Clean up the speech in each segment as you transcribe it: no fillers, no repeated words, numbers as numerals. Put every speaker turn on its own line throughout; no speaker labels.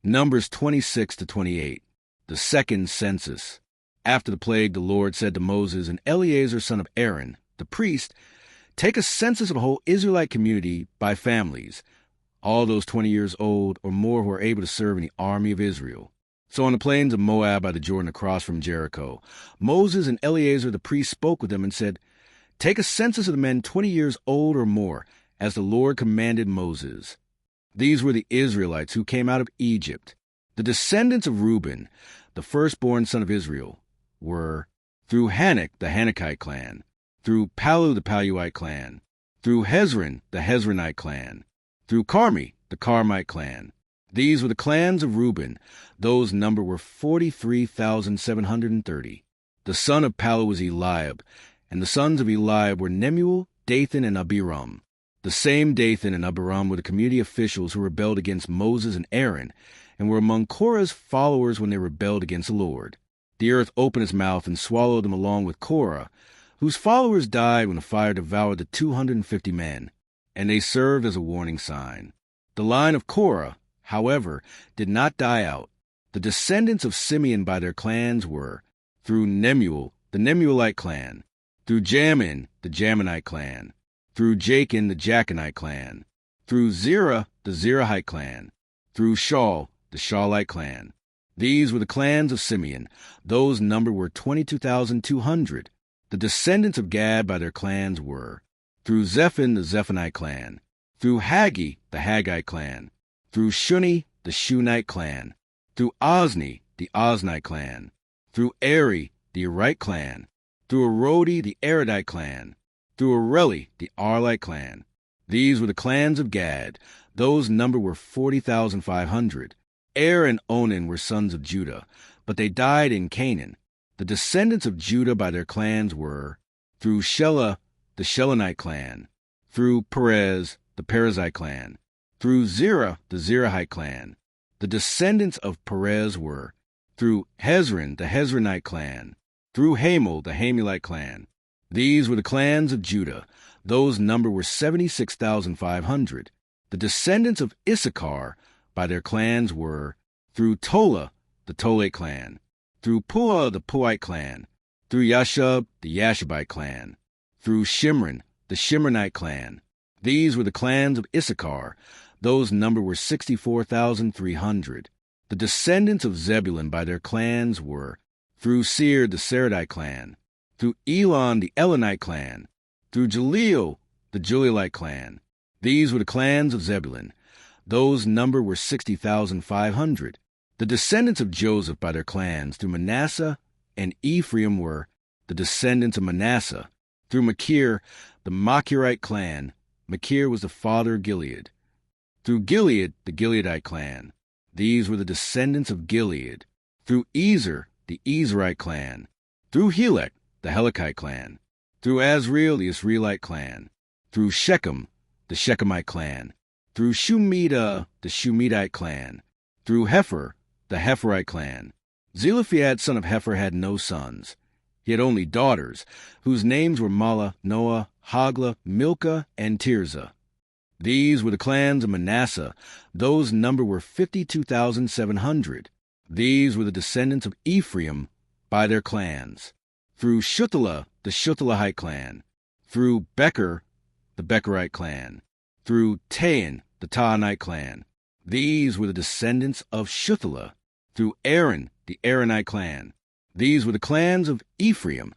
Numbers 26 to 28. The second census. After the plague, the Lord said to Moses and Eleazar son of Aaron, the priest, "Take a census of the whole Israelite community by families, all those 20 years old or more who are able to serve in the army of Israel." So on the plains of Moab by the Jordan across from Jericho, Moses and Eleazar the priest spoke with them and said, "Take a census of the men 20 years old or more, as the Lord commanded Moses." These were the Israelites who came out of Egypt. The descendants of Reuben, the firstborn son of Israel, were through Hanok, the Hanokite clan, through Palu, the Paluite clan, through Hezron, the Hezronite clan, through Carmi, the Carmite clan. These were the clans of Reuben. Those number were 43,730. The son of Palu was Eliab, and the sons of Eliab were Nemuel, Dathan, and Abiram. The same Dathan and Abiram were the community officials who rebelled against Moses and Aaron, and were among Korah's followers when they rebelled against the Lord. The earth opened its mouth and swallowed them along with Korah, whose followers died when the fire devoured the 250 men, and they served as a warning sign. The line of Korah, however, did not die out. The descendants of Simeon by their clans were through Nemuel, the Nemuelite clan, through Jamin, the Jaminite clan, through Jachin, the Jachinite clan, through Zerah, the Zerahite clan, through Shaul, the Shaulite clan. These were the clans of Simeon. Those numbered were 22,200. The descendants of Gad by their clans were through Zephon, the Zephonite clan, through Haggi, the Haggite clan, through Shuni, the Shunite clan, through Ozni, the Oznite clan, through Eri, the Erite clan, through Arodi, the Eridite clan, through Areli, the Arlite clan. These were the clans of Gad. Those numbered were 40,500. Er and Onan were sons of Judah, but they died in Canaan. The descendants of Judah by their clans were through Shelah, the Shelonite clan, through Perez, the Perezite clan, through Zerah, the Zerahite clan. The descendants of Perez were through Hezron, the Hezronite clan, through Hamul, the Hamulite clan. These were the clans of Judah. Those numbered were 76,500. The descendants of Issachar by their clans were through Tola, the Tolite clan, through Puah, the Puite clan, through Yashub, the Yashubite clan, through Shimron, the Shimronite clan. These were the clans of Issachar. Those numbered were 64,300. The descendants of Zebulun by their clans were through Seir, the Seredite clan, through Elon, the Elonite clan, through Jaleel, the Julielite clan. These were the clans of Zebulun. Those numbered were 60,500. The descendants of Joseph by their clans through Manasseh and Ephraim were the descendants of Manasseh. Through Machir, the Machirite clan. Machir was the father of Gilead. Through Gilead, the Gileadite clan. These were the descendants of Gilead. Through Ezer, the Ezerite clan. Through Helek, the Helekite clan. Through Azriel, the Israelite clan. Through Shechem, the Shechemite clan. Through Shumida, the Shumidite clan. Through Hepher, the Hepherite clan. Zelophehad, son of Hepher, had no sons. He had only daughters, whose names were Mahlah, Noah, Hagla, Milcah, and Tirzah. These were the clans of Manasseh. Those numbered were 52,700. These were the descendants of Ephraim by their clans. Through Shuthelah, the Shuthelahite clan. Through Becher, the Becherite clan. Through Tahan, the Tahanite clan. These were the descendants of Shuthelah. Through Aaron, the Aaronite clan. These were the clans of Ephraim.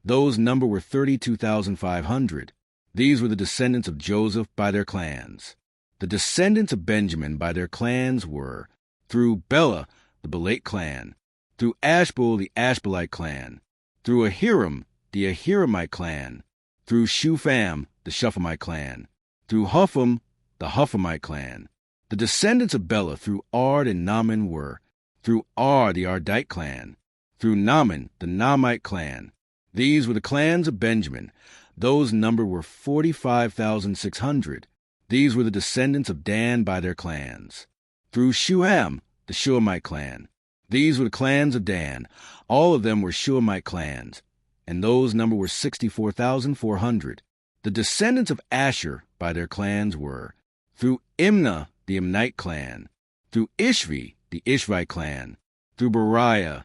Those numbered were 32,500. These were the descendants of Joseph by their clans. The descendants of Benjamin by their clans were through Bela, the Belate clan. Through Ashbel, the Ashbelite clan. Through Ahiram, the Ahiramite clan. Through Shupham, the Shupham clan. Through Hupham, the Huphamite clan. The descendants of Bela through Ard and Naaman were through Ard, the Ardite clan. Through Naaman, the Naamite clan. These were the clans of Benjamin. Those numbered were 45,600. These were the descendants of Dan by their clans. Through Shuham, the Shuhamite clan. These were the clans of Dan. All of them were Shuhamite clans, and those numbered were 64,400. The descendants of Asher by their clans were through Imnah, the Imnite clan. Through Ishvi, the Ishvite clan, through Beriah,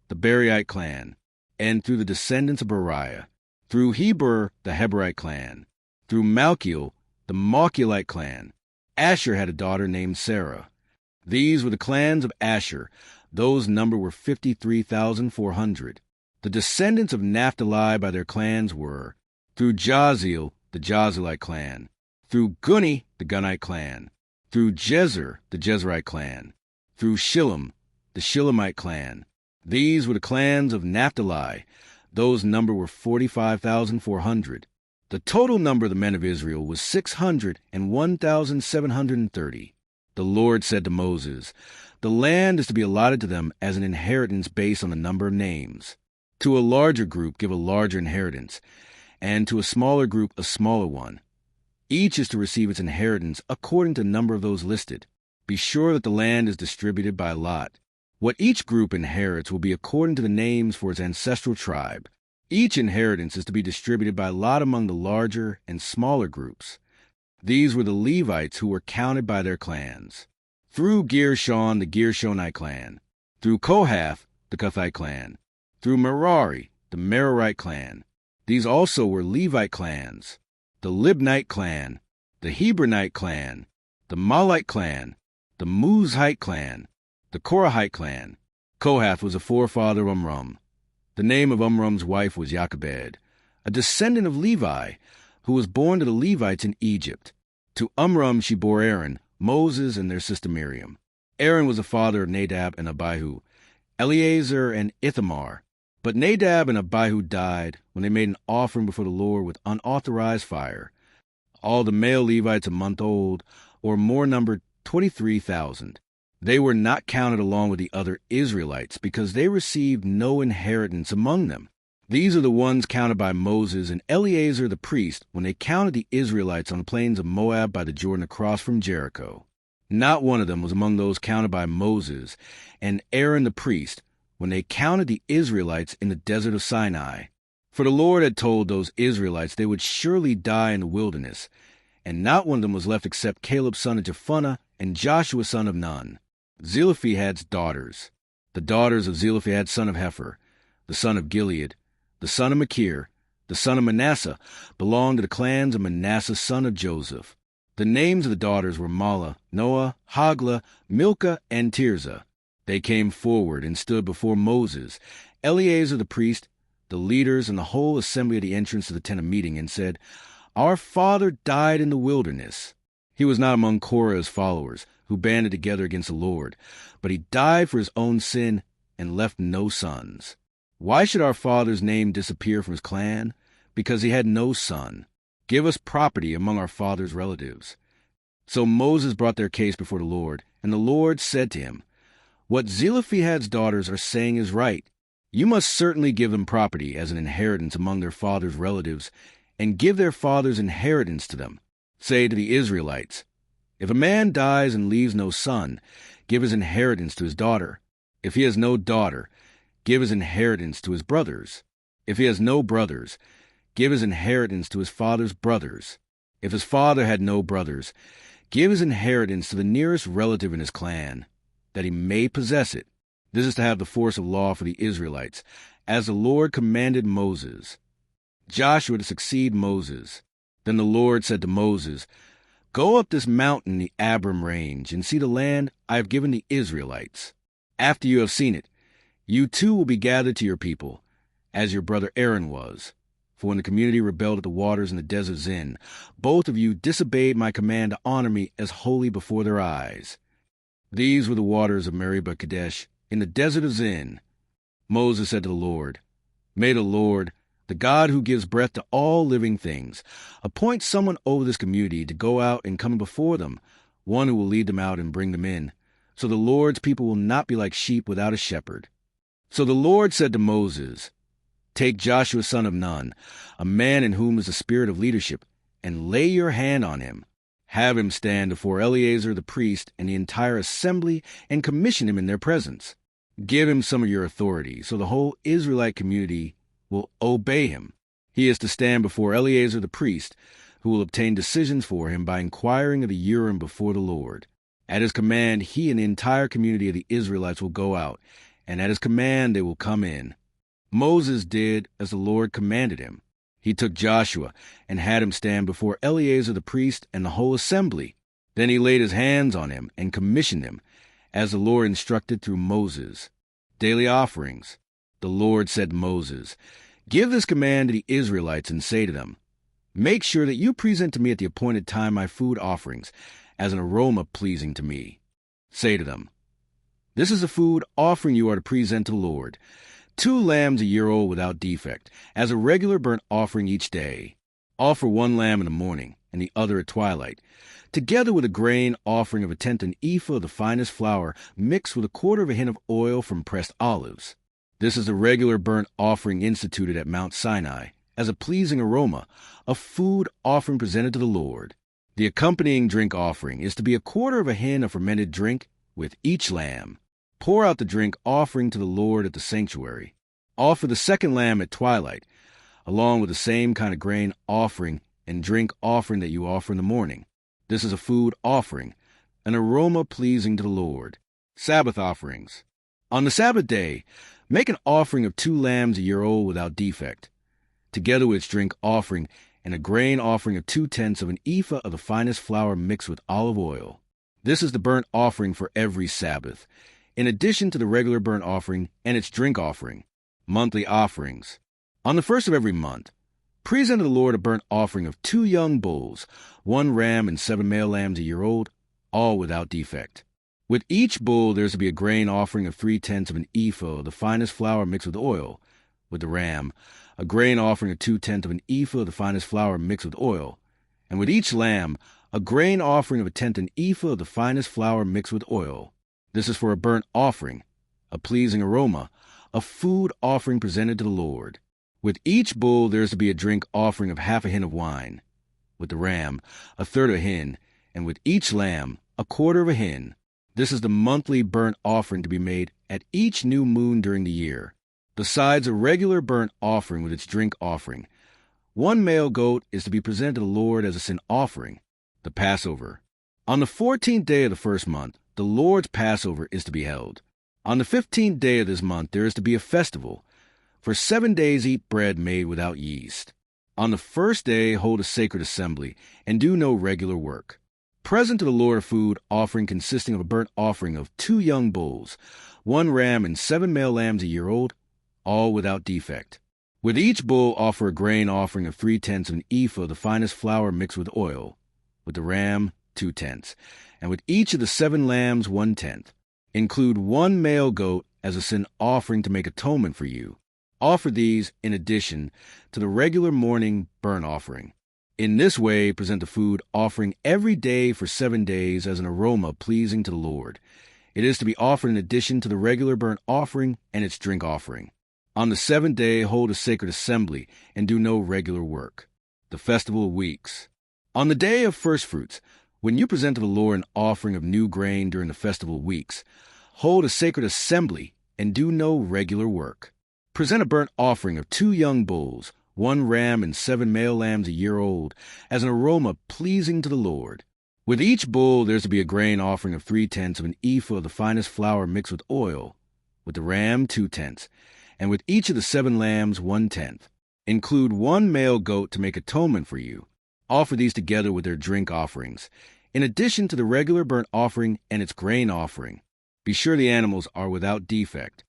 the Beriite clan, and through the descendants of Beriah, through Heber, the Heberite clan, through Malchiel, the Malchielite clan. Asher had a daughter named Sarah. These were the clans of Asher. Those numbered were 53,400. The descendants of Naphtali by their clans were, through Jaziel, the Jazilite clan, through Guni, the Gunite clan, through Jezer, the Jezerite clan, through Shillem, the Shillemite clan. These were the clans of Naphtali. Those numbered were 45,400. The total number of the men of Israel was 601,730. The Lord said to Moses, "The land is to be allotted to them as an inheritance based on the number of names. To a larger group give a larger inheritance, and to a smaller group a smaller one. Each is to receive its inheritance according to the number of those listed. Be sure that the land is distributed by lot. What each group inherits will be according to the names for its ancestral tribe. Each inheritance is to be distributed by lot among the larger and smaller groups." These were the Levites who were counted by their clans. Through Gershon, the Gershonite clan. Through Kohath, the Kohathite clan. Through Merari, the Merarite clan. These also were Levite clans. The Libnite clan, the Hebronite clan, the Malite clan, the Muzhite clan, the Korahite clan. Kohath was a forefather of Amram. The name of Amram's wife was Jochebed, a descendant of Levi, who was born to the Levites in Egypt. To Amram she bore Aaron, Moses, and their sister Miriam. Aaron was the father of Nadab and Abihu, Eleazar and Ithamar. But Nadab and Abihu died when they made an offering before the Lord with unauthorized fire. All the male Levites a month old or more numbered 23,000. They were not counted along with the other Israelites because they received no inheritance among them. These are the ones counted by Moses and Eleazar the priest when they counted the Israelites on the plains of Moab by the Jordan across from Jericho. Not one of them was among those counted by Moses and Aaron the priest when they counted the Israelites in the desert of Sinai. For the Lord had told those Israelites they would surely die in the wilderness, and not one of them was left except Caleb son of Jephunneh and Joshua son of Nun. Zelophehad's daughters. The daughters of Zelophehad son of Hepher, the son of Gilead, the son of Machir, the son of Manasseh, belonged to the clans of Manasseh son of Joseph. The names of the daughters were Mahlah, Noah, Hoglah, Milcah, and Tirzah. They came forward and stood before Moses, Eleazar the priest, the leaders, and the whole assembly at the entrance to the tent of meeting, and said, "Our father died in the wilderness. He was not among Korah's followers, who banded together against the Lord, but he died for his own sin and left no sons. Why should our father's name disappear from his clan? Because he had no son. Give us property among our father's relatives." So Moses brought their case before the Lord, and the Lord said to him, "What Zelophehad's daughters are saying is right. You must certainly give them property as an inheritance among their father's relatives, and give their father's inheritance to them. Say to the Israelites, if a man dies and leaves no son, give his inheritance to his daughter. If he has no daughter, give his inheritance to his brothers. If he has no brothers, give his inheritance to his father's brothers. If his father had no brothers, give his inheritance to the nearest relative in his clan, that he may possess it. This is to have the force of law for the Israelites, as the Lord commanded Moses." Joshua to succeed Moses. Then the Lord said to Moses, "Go up this mountain, the Abram range, and see the land I have given the Israelites. After you have seen it, you too will be gathered to your people, as your brother Aaron was. For when the community rebelled at the waters in the desert Zin, both of you disobeyed my command to honor me as holy before their eyes. These were the waters of Meribah Kadesh in the desert of Zin." Moses said to the Lord, "May the Lord, the God who gives breath to all living things, appoint someone over this community to go out and come before them, one who will lead them out and bring them in, so the Lord's people will not be like sheep without a shepherd." So the Lord said to Moses, "Take Joshua son of Nun, a man in whom is the spirit of leadership, and lay your hand on him. Have him stand before Eleazar the priest and the entire assembly, and commission him in their presence. Give him some of your authority, so the whole Israelite community will obey him. He is to stand before Eleazar the priest, who will obtain decisions for him by inquiring of the Urim before the Lord. At his command, he and the entire community of the Israelites will go out, and at his command they will come in. Moses did as the Lord commanded him. He took Joshua and had him stand before Eleazar the priest and the whole assembly. Then he laid his hands on him and commissioned him, as the Lord instructed through Moses. Daily offerings. The Lord said to Moses, "Give this command to the Israelites and say to them, make sure that you present to me at the appointed time my food offerings, as an aroma pleasing to me. Say to them, this is the food offering you are to present to the Lord. 2 lambs a year old without defect, as a regular burnt offering each day. Offer 1 lamb in the morning, and the other at twilight, together with a grain offering of 1/10 an ephah of the finest flour, mixed with 1/4 of a hin of oil from pressed olives. This is the regular burnt offering instituted at Mount Sinai, as a pleasing aroma, a food offering presented to the Lord. The accompanying drink offering is to be 1/4 of a hin of fermented drink with each lamb. Pour out the drink offering to the Lord at the sanctuary. Offer the 2nd lamb at twilight, along with the same kind of grain offering and drink offering that you offer in the morning. This is a food offering, an aroma pleasing to the Lord. Sabbath offerings. On the Sabbath day, make an offering of 2 lambs a year old without defect, together with its drink offering and a grain offering of 2/10 of an ephah of the finest flour mixed with olive oil. This is the burnt offering for every Sabbath, in addition to the regular burnt offering and its drink offering. Monthly offerings. On the 1st of every month, present to the Lord a burnt offering of 2 young bulls, 1 ram and 7 male lambs a year old, all without defect. With each bull there is to be a grain offering of 3/10 of an ephah of the finest flour mixed with oil. With the ram, a grain offering of 2/10 of an ephah of the finest flour mixed with oil. And with each lamb, a grain offering of 1/10 an ephah of the finest flour mixed with oil. This is for a burnt offering, a pleasing aroma, a food offering presented to the Lord. With each bull there is to be a drink offering of 1/2 a hin of wine. With the ram, 1/3 of a hin, and with each lamb, 1/4 of a hin. This is the monthly burnt offering to be made at each new moon during the year. Besides a regular burnt offering with its drink offering, 1 male goat is to be presented to the Lord as a sin offering. The Passover. On the 14th day of the 1st month, the Lord's Passover is to be held. On the 15th day of this month there is to be a festival. For 7 days eat bread made without yeast. On the 1st day hold a sacred assembly, and do no regular work. Present to the Lord a food offering consisting of a burnt offering of 2 young bulls, 1 ram and 7 male lambs a year old, all without defect. With each bull offer a grain offering of 3/10 of an ephah of the finest flour mixed with oil. With the ram, 2/10, and with each of the 7 lambs 1/10. Include 1 male goat as a sin offering to make atonement for you. Offer these in addition to the regular morning burnt offering. In this way, present the food offering every day for 7 days as an aroma pleasing to the Lord. It is to be offered in addition to the regular burnt offering and its drink offering. On the 7th day, hold a sacred assembly and do no regular work. The Festival of Weeks. On the day of first fruits, when you present to the Lord an offering of new grain during the Festival of Weeks, hold a sacred assembly and do no regular work. Present a burnt offering of 2 young bulls, 1 ram and 7 male lambs a year old, as an aroma pleasing to the Lord. With each bull there is to be a grain offering of 3/10 of an ephah of the finest flour mixed with oil. With the ram, 2/10, and with each of the 7 lambs 1/10. Include 1 male goat to make atonement for you. Offer these together with their drink offerings, in addition to the regular burnt offering and its grain offering. Be sure the animals are without defect.